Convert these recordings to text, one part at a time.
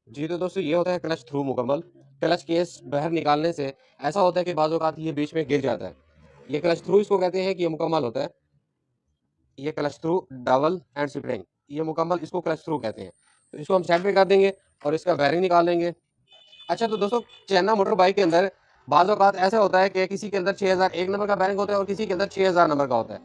जी तो दोस्तों ये होता है क्लच थ्रू मुकम्मल। क्लच केस बाहर निकालने से ऐसा होता है कि बाज़ औक़ात ये बीच में गिर जाता है। ये क्लच थ्रू इसको कहते हैं कि ये मुकम्मल होता है। ये clutch through double and spring, ये मुकम्मल इसको क्लच थ्रू कहते हैं। तो इसको हम साइड पे कर देंगे और इसका बेयरिंग निकाल लेंगे। अच्छा तो दोस्तों चाइना मोटर बाइक के अंदर बाज़ औक़ात ऐसा होता है कि किसी के अंदर 6001 नंबर का बेयरिंग होता है और किसी के अंदर 6000 नंबर का होता है।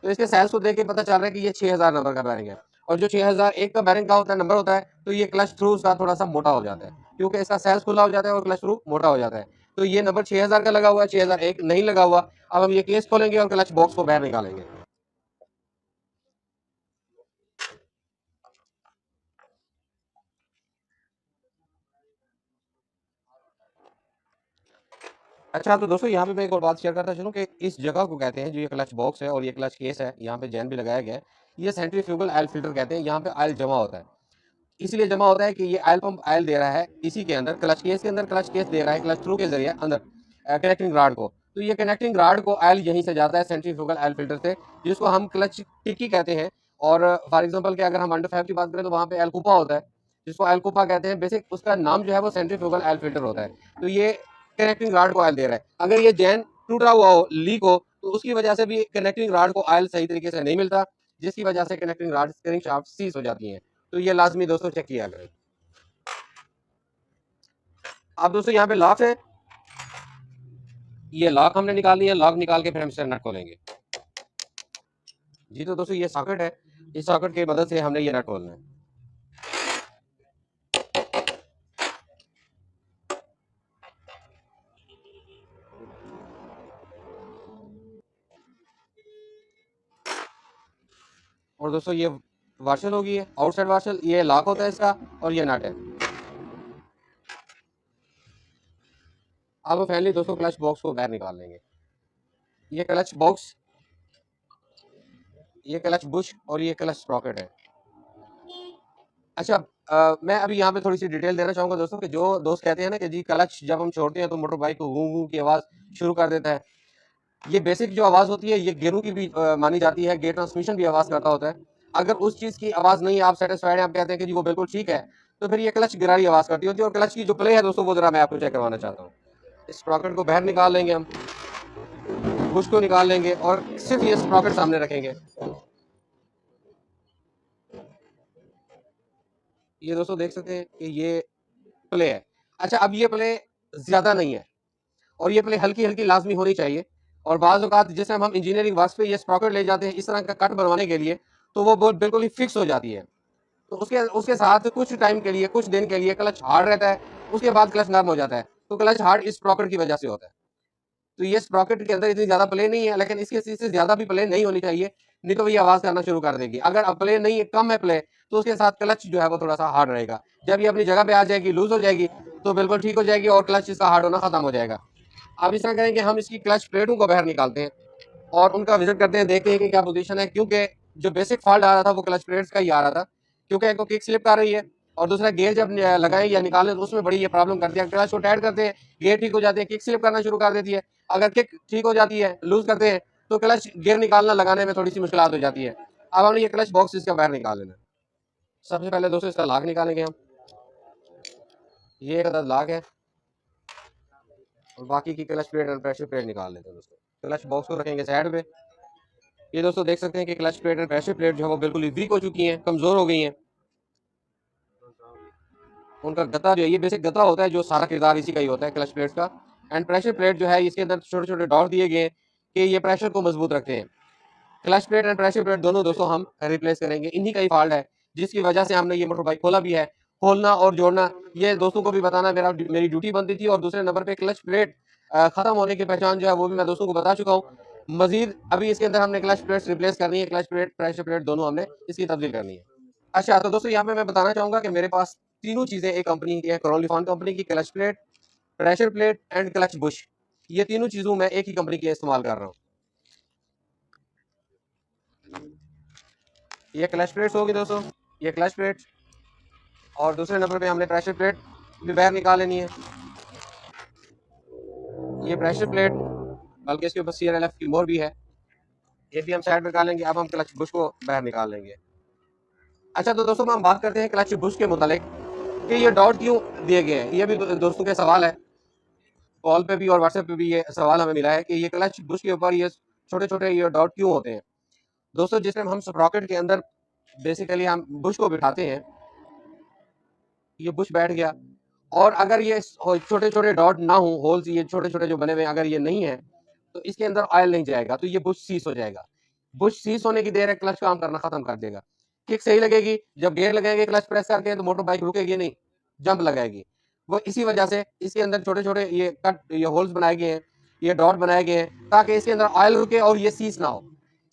तो इसके साइज़ को देख के पता चल रहा है कि ये 6000 नंबर का बेयरिंग है और जो 6001 का बेयरिंग का होता है, नंबर होता है, तो ये क्लच थ्रू उसका थोड़ा-सा मोटा हो जाता है, क्योंकि इसका साइज़ खुला हो जाता है और क्लच थ्रू मोटा हो जाता है। तो ये नंबर 6000 का लगा हुआ है, 6001 नहीं लगा हुआ। अब हम ये केस खोलेंगे और क्लच बॉक्स को बाहर निकालेंगे। अच्छा तो दोस्तों यहाँ पे मैं एक और बात शेयर करता चलूँ कि इस जगह को कहते हैं, जो ये क्लच बॉक्स है और ये क्लच केस है, यहाँ पे जैन भी लगाया गया है, ये सेंट्रीफ्यूगल ऑयल फिल्टर कहते हैं। यहाँ पे ऑयल जमा होता है, इसलिए जमा होता है कि ये ऑयल पंप ऑयल दे रहा है इसी के अंदर, क्लच केस के अंदर। क्लच केस दे रहा है क्लच थ्रू के जरिए अंदर कनेक्टिंग रॉड को। तो ये कनेक्टिंग रॉड को ऑयल यहीं से जाता है सेंट्रीफ्यूगल ऑयल फिल्टर से, जिसको हम क्लच टिक्की कहते हैं। और फॉर एग्जांपल कि अगर हम अंडर 5 की बात करें तो वहाँ पे एल्कुपा होता है, जिसको एल्कुपा कहते हैं। बेसिक उसका नाम जो है वो सेंट्रीफ्यूगल ऑयल फिल्टर होता है। तो ये कनेक्टिंग रॉड को ऑयल दे रहा है। अगर ये जैन टूटा हुआ हो, लीक हो, तो उसकी वजह से भी कनेक्टिंग रॉड को ऑयल सही तरीके से नहीं मिलता, जिसकी वजह से connecting rod spring shaft seize हो जाती हैं। तो ये लाजमी दोस्तों चेक किया करें। अब दोस्तों यहाँ पे लॉक है, ये लॉक हमने निकाल लिया। लॉक निकाल के फिर हम इससे नट खोलेंगे। जी तो दोस्तों ये सॉकेट है, इस सॉकेट की मदद से हमने ये नट खोलना है। और दोस्तों ये वाशल होगी, है आउटसाइड वाशल, ये लॉक होता है इसका और ये नट है। अब फाइनली दोस्तों क्लच बॉक्स को बाहर निकाल लेंगे। ये क्लच बॉक्स, ये क्लच बुश और ये क्लच स्प्रॉकेट है। अच्छा मैं अभी यहाँ पे थोड़ी सी डिटेल देना चाहूंगा दोस्तों, कि जो दोस्त कहते हैं ना कि जी क्लच जब हम छोड़ते हैं तो मोटर बाइक को गूं गूं की आवाज़ शुरू कर देता है। ये बेसिक जो आवाज़ होती है ये गेयरों की भी मानी जाती है, गेयर ट्रांसमिशन भी आवाज़ करता होता है। अगर उस चीज़ की आवाज़ नहीं, आप सेटिस्फाइड हैं, आप कहते हैं कि जी वो बिल्कुल ठीक है, तो फिर ये क्लच गिरारी आवाज़ करती होती है। और क्लच की जो प्ले है दोस्तों, वो जरा मैं आपको चेक करवाना चाहता हूँ। इस स्प्रॉकेट को बाहर निकाल लेंगे हम, बुश को निकाल लेंगे और सिर्फ ये स्प्रॉकेट सामने रखेंगे। ये दोस्तों देख सकते हैं कि ये प्ले है। अच्छा अब ये प्ले ज़्यादा नहीं है और ये प्ले हल्की हल्की लाजमी होनी चाहिए। और बाज़ औक़ात जैसे हम इंजीनियरिंग वर्क्स पे ये स्प्रॉकेट ले जाते हैं इस तरह का कट बनवाने के लिए, तो वो बोर्ड बिल्कुल ही फिक्स हो जाती है। तो उसके उसके साथ कुछ टाइम के लिए, कुछ दिन के लिए क्लच हार्ड रहता है, उसके बाद क्लच नर्म हो जाता है। तो क्लच हार्ड इस स्प्रॉकेट की वजह से होता है। तो ये स्प्रॉकेट के अंदर इतनी ज़्यादा प्ले नहीं है, लेकिन इससे ज़्यादा भी प्ले नहीं होनी चाहिए, नहीं तो ये आवाज़ करना शुरू कर देगी। अगर अब प्ले नहीं है, कम है प्ले, तो उसके साथ क्लच जो है वो थोड़ा-सा हार्ड रहेगा। जब ये अपनी जगह पे आ जाएगी, लूज़ हो जाएगी, तो बिल्कुल ठीक हो जाएगी और क्लच इसका हार्ड होना खत्म हो जाएगा। अब इस तरह करें कि हम इसकी क्लच प्लेटों को बाहर निकालते हैं और उनका विजिट करते हैं, देखते हैं कि क्या पोजीशन है। क्योंकि जो बेसिक फॉल्ट आ रहा था वो क्लच प्लेट्स का ही आ रहा था, क्योंकि एक तो किक स्लिप कर रही है और दूसरा गियर जब लगाएं या निकालें तो उसमें बड़ी ये प्रॉब्लम करती है। क्लच को टाइट करते हैं, गियर ठीक हो जाते हैं, किक स्लिप करना शुरू कर देती है। अगर किक ठीक हो जाती है, लूज करते हैं, तो क्लच गियर निकालना लगाने में थोड़ी सी मुश्किल हो जाती है। अब हमने ये क्लच बॉक्स इसका बाहर निकाल लेना है। सबसे पहले दोस्तों इसका लॉक निकालेंगे हम। ये एक अदद लॉक है और बाकी की क्लच प्लेट और प्रेशर प्लेट निकाल लेते हैं दोस्तों। क्लच बॉक्स को रखेंगे साइड पे। ये दोस्तों देख सकते हैं कि क्लच प्लेट और प्रेशर प्लेट जो है वो बिल्कुल ही वीक हो चुकी हैं, कमजोर हो गई हैं। उनका गता जो है, ये बेसिक गता होता है, जो सारा किरदार इसी का ही होता है क्लच प्लेट्स का। एंड प्रेशर प्लेट जो है इसके अंदर छोटे छोटे डॉट दिए गए हैं कि ये प्रेशर को मजबूत रखते हैं। Clutch plate and pressure plate दोनों दोस्तों हम रिप्लेस करेंगे। इन्हीं का ही फॉल्ट है जिसकी वजह से हमने ये मोटर बाइक खोला भी है। खोलना और जोड़ना ये दोस्तों को भी बताना मेरी ड्यूटी बनती थी। और दूसरे नंबर पे क्लच प्लेट खत्म होने की पहचान जो है वो भी मैं दोस्तों को बता चुका हूँ। मजीद अभी इसके अंदर हमने क्लच प्लेट्स रिप्लेस करनी है, क्लच प्लेट प्रेशर प्लेट दोनों हमने इसकी तब्दील करनी है। अच्छा तो दोस्तों यहाँ पे मैं बताना चाहूंगा कि मेरे पास तीनों चीजें एक कंपनी की है, क्रॉलीफॉन कंपनी की clutch plate, pressure plate and clutch Bush. ये तीनों चीजों मैं एक ही कंपनी की इस्तेमाल कर रहा हूँ। ये क्लच प्लेट्स होगी दोस्तों, ये क्लच प्लेट। और दूसरे नंबर पे हमने प्रेशर प्लेट भी बाहर निकाल लेनी है। ये प्रेशर प्लेट, बल्कि इसके ऊपर CRLF की मोहर भी है, ये भी हम साइड में निकालेंगे। अब हम क्लच बुश को बाहर निकाल लेंगे। अच्छा तो दोस्तों हम बात करते हैं क्लच बुश के मुतालिक। कि ये डॉट क्यों दिए गए हैं। ये भी दोस्तों के सवाल है, कॉल पे भी और व्हाट्सएप पे भी ये सवाल हमें मिला है कि ये क्लच बुश के ऊपर ये छोटे छोटे ये डॉट क्यों होते हैं। दोस्तों जिस टाइम हम स्प्रॉकेट के अंदर बेसिकली हम बुश को बिठाते हैं, ये बुश बैठ गया, और अगर ये छोटे छोटे डॉट ना हो, होल्स ये छोटे छोटे जो बने हुए अगर ये नहीं है, तो इसके अंदर ऑयल नहीं जाएगा, तो ये बुश सीस हो जाएगा। बुश सीस होने की देर है, क्लच काम करना खत्म कर देगा। किक सही लगेगी, जब गेयर लगाएंगे क्लच प्रेस करके तो मोटर बाइक रुकेगी नहीं, जंप लगाएगी। वो इसी वजह से इसके अंदर छोटे छोटे ये कट ये होल्स बनाए गए हैं, ये डॉट बनाए गए हैं, ताकि इसके अंदर ऑयल रुके और ये सीस ना हो।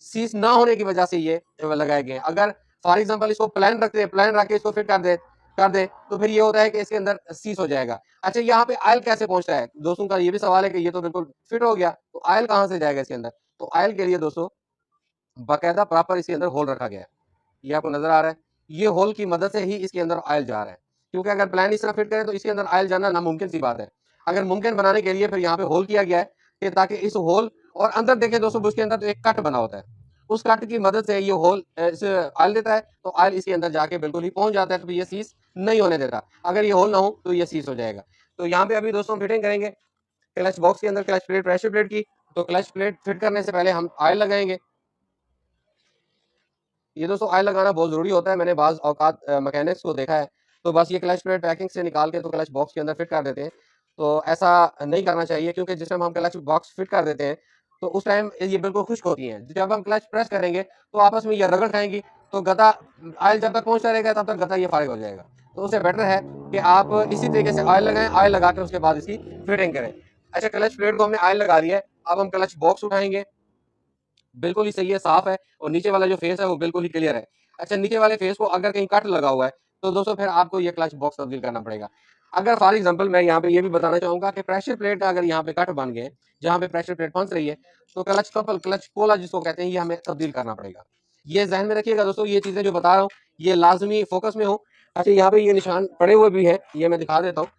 सीस ना होने की वजह से ये लगाए गए हैं। अगर फॉर एग्जाम्पल इसको प्लान रखते हैं, प्लान रख के इसको फिट कर दे तो फिर ये होता है कि इसके अंदर सीस हो जाएगा। अच्छा, यहाँ पे ऑयल कैसे पहुंचता है, दोस्तों का ये भी सवाल है कि ये तो बिल्कुल फिट हो गया, तो ऑयल कहाँ से जाएगा इसके अंदर। तो ऑयल के लिए दोस्तों बाकायदा प्रॉपर इसके अंदर होल रखा गया है, ये आपको नजर आ रहा है। ये होल की मदद से ही इसके अंदर ऑयल जा रहा है, क्योंकि अगर प्लान इस तरह फिट करें तो इसके अंदर ऑयल जाना नामुमकिन सी बात है। अगर मुमकिन बनाने के लिए फिर यहाँ पे होल किया गया है कि ताकि इस होल और अंदर देखें दोस्तों, उसके अंदर तो एक कट बना होता है, उस कट की मदद से ये होल ऑयल देता है, तो ऑयल इसके अंदर जाके बिल्कुल ही पहुंच जाता है, तो ये सीज नहीं होने देता। अगर ये होल ना हो तो ये सीज हो जाएगा। तो यहाँ पे अभी दोस्तों फिटिंग करेंगे क्लच बॉक्स के अंदर क्लच प्लेट प्रेशर प्लेट की। तो क्लच प्लेट फिट करने से पहले हम ऑयल लगाएंगे। ये दोस्तों ऑयल लगाना बहुत जरूरी होता है, मैंने बाज औकात मैकेनिक्स को देखा है, तो बस ये क्लच प्लेट पैकिंग से निकाल के तो क्लच बॉक्स के अंदर फिट कर देते हैं। तो ऐसा नहीं करना चाहिए, क्योंकि जिस टाइम हम क्लच बॉक्स फिट कर देते हैं तो उस टाइम ये बिल्कुल खुश्क होती हैं। जब हम क्लच प्रेस करेंगे तो आपस में ये रगड़ खाएंगी, तो गता ऑयल जब तक पहुंचता रहेगा तब तक गता ये फारिग हो जाएगा। तो उससे बेटर है कि आप इसी तरीके से ऑयल लगाएं, ऑयल लगा के उसके बाद इसकी फिटिंग करें। अच्छा, क्लच प्लेट को हमने ऑयल लगा लिया है, अब हम क्लच बॉक्स उठाएंगे, बिल्कुल ही सही है, साफ है, और नीचे वाला जो फेस है वो बिल्कुल ही क्लियर है। अच्छा, नीचे वाले फेस को अगर कहीं कट लगा हुआ है तो दोस्तों फिर आपको ये क्लच बॉक्स तब्दील करना पड़ेगा। अगर फॉर एग्जांपल मैं यहाँ पे ये भी बताना चाहूंगा कि प्रेशर प्लेट का अगर यहाँ पे कट बन गए, जहाँ पे प्रेशर प्लेट फंस रही है, तो क्लच कपल क्लच पोला जिसको कहते हैं, ये हमें तब्दील करना पड़ेगा। ये जहन में रखिएगा दोस्तों, ये चीजें जो बता रहा हूँ ये लाजमी फोकस में हो। अच्छा, यहाँ पे ये निशान पड़े हुए भी है, ये मैं दिखा देता हूँ,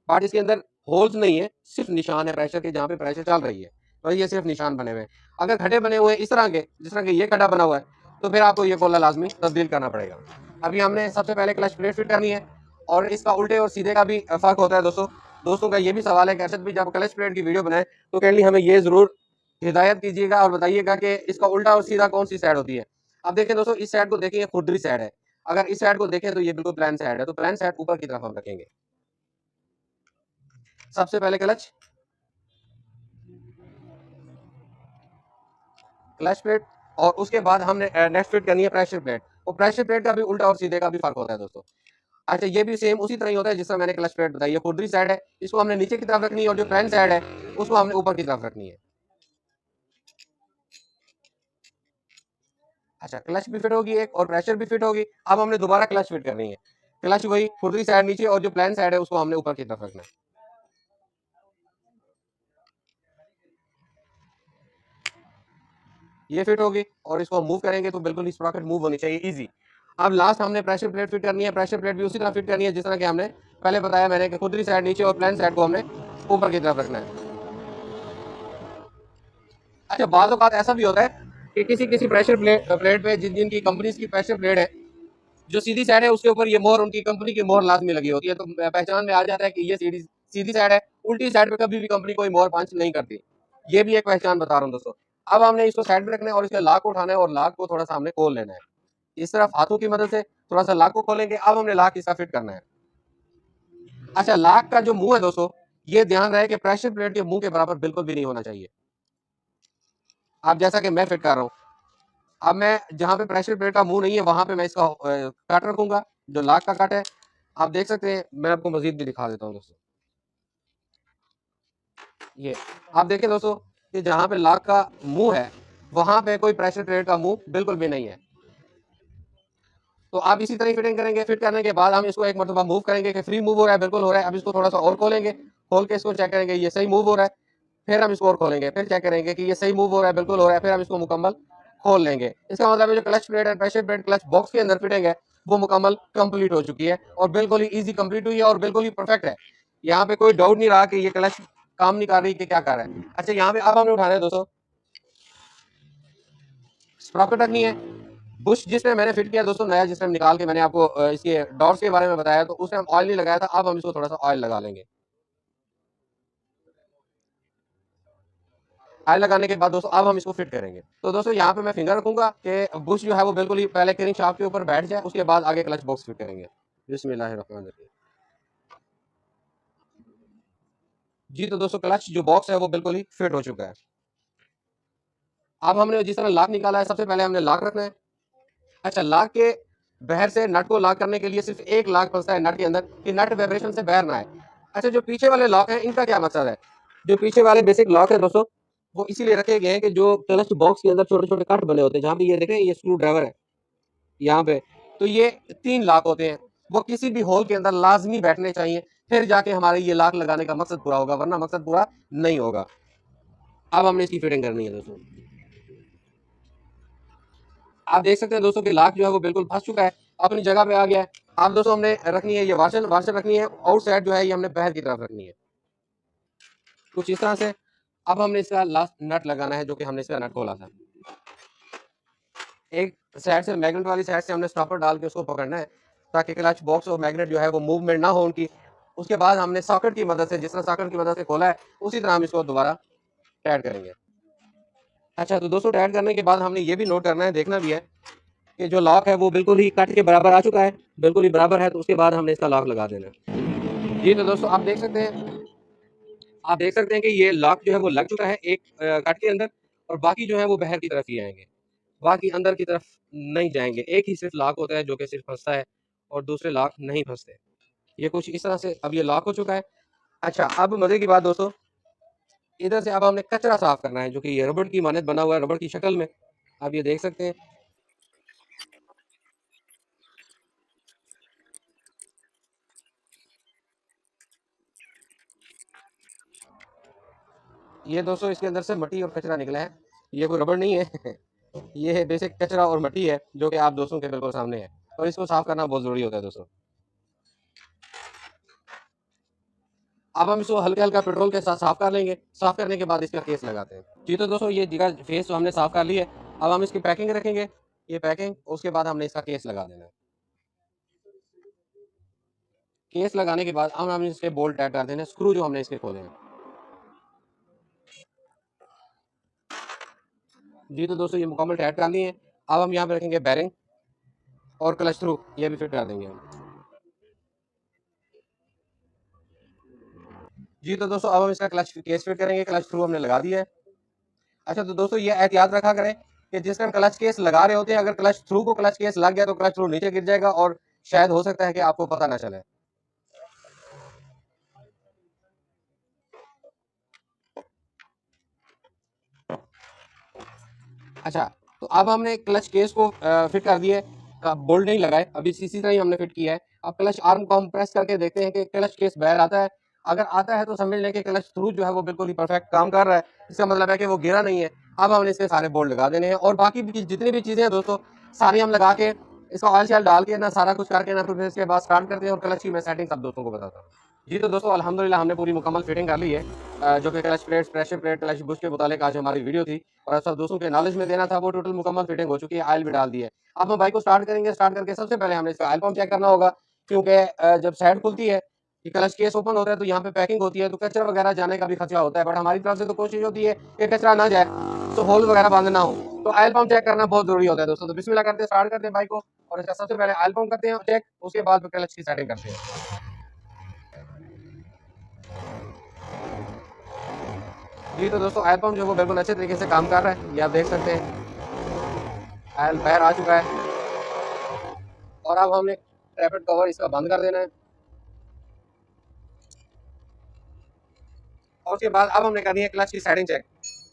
बट इसके अंदर होल्स नहीं है, सिर्फ निशान है प्रेशर के, जहाँ पे प्रेशर चल रही है, और ये सिर्फ निशान बने हुए हैं। अगर खड्डे बने हुए हैं इस तरह के, जिस तरह के ये खड्डा बना हुआ है, तो फिर आपको ये कोला लाजमी तब्दील करना पड़ेगा। अभी हमने सबसे पहले क्लच प्लेट फिट करनी है, और इसका उल्टे और सीधे का भी फर्क होता है दोस्तों। दोस्तों का ये भी सवाल है कि अर्शद भी जब क्लच प्लेट की वीडियो बनाए तो कैंडली हमें ये जरूर हिदायत कीजिएगा और बताइएगा कि इसका उल्टा और सीधा कौन सी साइड होती है। अब देखें दोस्तों, इस साइड को देखें, ये खुरदरी साइड है, अगर इस साइड को देखें तो ये बिल्कुल प्लान साइड है, तो प्लान साइड ऊपर की तरफ हम रखेंगे। सबसे पहले क्लच प्लेट, और उसके बाद हमने नेक्स्ट फिट करनी है प्रेशर प्लेट। और प्रेशर प्लेट का भी उल्टा और सीधे का भी फर्क होता है दोस्तों। अच्छा, ये भी सेम उसी तरह ही होता है जिससे मैंने क्लच प्लेट बताई है, खुरदरी साइड है, इसको हमने नीचे की तरफ रखनी है, और जो फ्रंट साइड है उसको हमने ऊपर की तरफ रखनी है। अच्छा, क्लच भी फिट होगी एक, और प्रेशर भी फिट होगी। अब हमने दोबारा क्लच फिट करनी है, क्लच वही खुरदरी साइड नीचे, और जो प्लान साइड है उसको हमने ऊपर की तरफ रखना है। ये फिट होगी, और इसको हम मूव करेंगे तो बिल्कुल स्प्रॉकेट मूव होनी चाहिए इजी। अब लास्ट हमने प्रेशर प्लेट फिट करनी है, प्रेशर प्लेट भी उसी तरह फिट करनी है जिस तरह कि हमने पहले बताया मैंने कि खुदरी साइड नीचे और प्लान साइड को हमने ऊपर की तरफ रखना है। अच्छा, बाज़ औक़ात ऐसा भी होता है कि किसी किसी प्रेशर प्लेट पे जिनकी कंपनीज की प्रेशर प्लेट है, जो सीधी साइड है उसके ऊपर ये मोहर उनकी कंपनी की मोहर लाजमी लगी होती है, तो पहचान में आ जाता है कि ये सीधी सीधी साइड है। उल्टी साइड पे कभी भी कंपनी कोई मोहर पंच नहीं करती। ये भी एक पहचान बता रहा हूँ दोस्तों। अब हमने इसको साइड में रखना है, और इसके लाक को उठाना है, और लाक को थोड़ा सा हमने खोल लेना है, इस तरफ हाथों की मदद से थोड़ा सा लाक को खोलेंगे। अब हमने लाक इसका फिट करना है। अच्छा, लाक का जो मुंह है दोस्तों, ये ध्यान रहे कि प्रेशर प्लेट के मुंह के बराबर बिल्कुल भी नहीं होना चाहिए। अब जैसा कि मैं फिट कर रहा हूँ, अब मैं जहां पे प्रेशर प्लेट का मुंह नहीं है वहां पे मैं इसका कट रखूंगा, जो लाक का कट है। आप देख सकते हैं, मैं आपको मजीद भी दिखा देता हूँ दोस्तों। ये आप देखें दोस्तों कि जहां पे लाक का मुंह है वहां पे कोई प्रेशर प्लेट का मुंह बिल्कुल भी नहीं है। तो आप इसी तरह फिटिंग करेंगे। फिट करने के बाद हम इसको एक मरतबा मूव करेंगे कि फ्री मूव हो रहा है, बिल्कुल हो रहा है। अब इसको थोड़ा सा और खोलेंगे, खोल के इसको चेक करेंगे ये सही मूव हो रहा है। फिर हम इसको और खोलेंगे, फिर चेक करेंगे कि ये सही मूव हो रहा है, बिल्कुल हो रहा है। फिर हम इसको मुकम्मल खोल लेंगे। इसका मतलब है जो क्लच प्लेट है, प्रेशर प्लेट क्लच बॉक्स के अंदर फिटिंग है, वो मुकम्मल कंप्लीट हो चुकी है, और बिल्कुल ही ईजी कंप्लीट हुई है, और बिल्कुल ही परफेक्ट है। यहाँ पे कोई डाउट नहीं रहा कि ये क्लच काम नहीं कर रही कि क्या कर रहा है। अच्छा, यहाँ पे अब हमने उठाना है दोस्तों, स्प्रॉकेट रखनी है, बुश जिस टाइम मैंने फिट किया दोस्तों नया, जिस टाइम निकाल के मैंने आपको इसके डॉट्स के बारे में बताया, तो उस टाइम ऑयल नहीं लगाया था। अब हम इसको थोड़ा सा ऑयल लगा लेंगे। ऑयल लगाने के बाद दोस्तों अब हम इसको फिट करेंगे। तो दोस्तों यहाँ पे मैं फिंगर रखूंगा कि बुश जो है वो बिल्कुल ही पहले क्रिंग शाफ्ट के ऊपर बैठ जाए, उसके बाद आगे क्लच बॉक्स फिट करेंगे। बिस्मिल्लाहिर्रहमानिर्रहीम। जी तो दोस्तों क्लच जो बॉक्स है वो बिल्कुल ही फिट हो चुका है। अब हमने जिस तरह लॉक निकाला है, सबसे पहले हमने लॉक रखना है। अच्छा, लॉक के बाहर से नट को लॉक करने के लिए सिर्फ एक लॉक फंसता है नट के अंदर कि नट वाइब्रेशन से बाहर ना आए। अच्छा, जो पीछे वाले लॉक हैं इनका क्या मकसद है? जो पीछे वाले बेसिक लॉक है दोस्तों, वो इसीलिए रखे गए हैं कि जो क्लच बॉक्स के अंदर छोटे छोटे कट बने होते हैं, जहाँ पे ये देखें ये स्क्रू ड्राइवर है यहाँ पे, तो ये 3 लॉक होते हैं, वो किसी भी होल के अंदर लाजमी बैठने चाहिए, फिर जाके हमारे ये लॉक लगाने का मकसद पूरा होगा, वरना मकसद पूरा नहीं होगा। अब हमने इसकी फिटिंग करनी है दोस्तों। आप देख सकते हैं दोस्तों कि लॉक जो है वो बिल्कुल फंस चुका है, अपनी जगह पे आ गया है। अब दोस्तों हमने रखनी है ये वाशर वाशर रखनी है, आउट साइड जो है ये हमने बाहर की तरफ रखनी है, कुछ इस तरह से। अब हमने इसका लास्ट नट लगाना है, जो कि हमने इसका नट खोला था। एक साइड से मैग्नेट वाली साइड से हमने स्टॉपर डाल के उसको पकड़ना है, ताकि क्लच बॉक्स और मैग्नेट जो है वो मूवमेंट ना हो उनकी। उसके बाद हमने सॉकेट की मदद से, जिस तरह सॉकेट की मदद से खोला है, उसी तरह हम इसको दोबारा टाइट करेंगे। अच्छा, तो दोस्तों टाइट करने के बाद हमने ये भी नोट करना है, देखना भी है कि जो लॉक है वो बिल्कुल ही कट के बराबर आ चुका है, बिल्कुल ही बराबर है, तो उसके बाद हमने इसका लॉक लगा देना है। जी तो दोस्तों आप देख सकते हैं कि ये लॉक जो है वो लग चुका है एक कट के अंदर, और बाकी जो है वो बाहर की तरफ ही आएंगे, बाकी अंदर की तरफ नहीं जाएंगे। एक ही सिर्फ लॉक होता है जो कि सिर्फ फंसता है, और दूसरे लॉक नहीं फंसते। ये कुछ इस तरह से अब ये लॉक हो चुका है। अच्छा, अब मजे की बात दोस्तों, इधर से अब हमने कचरा साफ करना है, जो कि ये रबड़ की मानद बना हुआ है, रबड़ की शक्ल में, आप ये देख सकते हैं। ये दोस्तों इसके अंदर से मट्टी और कचरा निकला है, ये कोई रबड़ नहीं है ये है बेसिक कचरा और मट्टी है, जो कि आप दोस्तों के बिल्कुल सामने है, और इसको साफ करना बहुत जरूरी होता है दोस्तों। अब हम इसको हल्का हल्का पेट्रोल के साथ साफ कर लेंगे। साफ करने के बाद इसका केस लगाते हैं। जी तो दोस्तों ये जगह फेस तो हमने साफ कर ली है। अब हम इसकी पैकिंग रखेंगे, ये पैकिंग, उसके बाद हमने इसका केस लगा देना है। केस लगाने के बाद अब हमने इसके बोल्ट टाइट कर देने हैं, स्क्रू जो हमने इसके खोले हैं। जी तो दोस्तों ये मुकम्मल टाइट कर लिए हैं। अब हम यहाँ पे रखेंगे बैरिंग और क्लच थ्रू, ये भी फिट कर देंगे हम। जी तो दोस्तों अब हम इसका क्लच केस फिट करेंगे, क्लच थ्रू हमने लगा दिया है। अच्छा, तो दोस्तों ये एहतियात रखा करें कि जिस टाइम क्लच केस लगा रहे होते हैं, अगर क्लच थ्रू को क्लच केस लग गया तो क्लच थ्रू नीचे गिर जाएगा, और शायद हो सकता है कि आपको पता ना चले। अच्छा, तो अब हमने क्लच केस को फिट कर दिया है, बोल्ट नहीं लगाए, अभी इसी तरह ही हमने फिट किया है। अब क्लच आर्म को हम प्रेस करके देखते हैं कि क्लच केस बाहर आता है। अगर आता है तो समझ लें कि क्लच थ्रू जो है वो बिल्कुल ही परफेक्ट काम कर रहा है, इसका मतलब है कि वो गिरा नहीं है। अब हमने इसके सारे बोल्ट लगा देने हैं, और बाकी भी जितनी भी चीज़ें हैं दोस्तों, सारी हम लगा के इसका ऑयल शायल डाल के ना सारा कुछ करके ना फिर इसके बाद स्टार्ट करते हैं, और क्लच की मैं सेटिंग सब दोस्तों को बताता हूँ। जी तो दोस्तों अल्हम्दुलिल्लाह हमने पूरी मुकम्मल फिटिंग कर ली है, जो कि clutch plate, pressure plate, clutch Bush के मुतालिक आज हमारी वीडियो थी, और सब दोस्तों के नॉलेज में देना था, वो टोटल मुकम्मल फिटिंग हो चुकी है, ऑयल भी डाल दी है। अब हम बाइक को स्टार्ट करेंगे, स्टार्ट करके सबसे पहले हमने इसका ऑयल पंप चेक करना होगा, क्योंकि जब साइड खुलती है, कि क्लच केस ओपन होता है, तो यहाँ पे पैकिंग होती है, तो कचरा वगैरह जाने का भी खतरा होता है, बट हमारी तरफ से तो कोशिश होती है कि कचरा ना जाए, तो होल वगैरह बंद ना हो, तो ऑयल पंप चेक करना बहुत जरूरी होता है दोस्तों। तो बिस्मिल्लाह करते हैं, स्टार्ट करते हैं बाइक को, और इसका सबसे पहले ऑयल पंप करते हैं चेक, उसके बाद क्लच की सेटिंग करते हैं। जी तो दोस्तों ऑयल पंप जो है वो बिल्कुल अच्छे तरीके से काम कर रहा है, ये आप देख सकते हैं, ऑयल बाहर आ चुका है। और अब हमने ट्रैफिक कवर इसका बंद कर देना है, और उसके बाद अब हमने करनी है क्लच की सेटिंग चेक।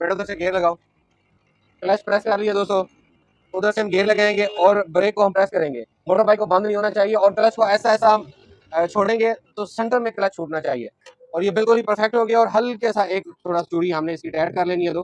पेडल उधर से गियर लगाओ, क्लच प्रेस कर लिया दोस्तों, उधर से हम गियर लगाएंगे और ब्रेक को हम प्रेस करेंगे। मोटर बाइक को बंद नहीं होना चाहिए, और क्लच को ऐसा ऐसा हम छोड़ेंगे तो सेंटर में क्लच छूटना चाहिए, और ये बिल्कुल ही परफेक्ट हो गया। और हल्के सा एक थोड़ा चूड़ी हमने इसकी टाइट कर लेनी है दो,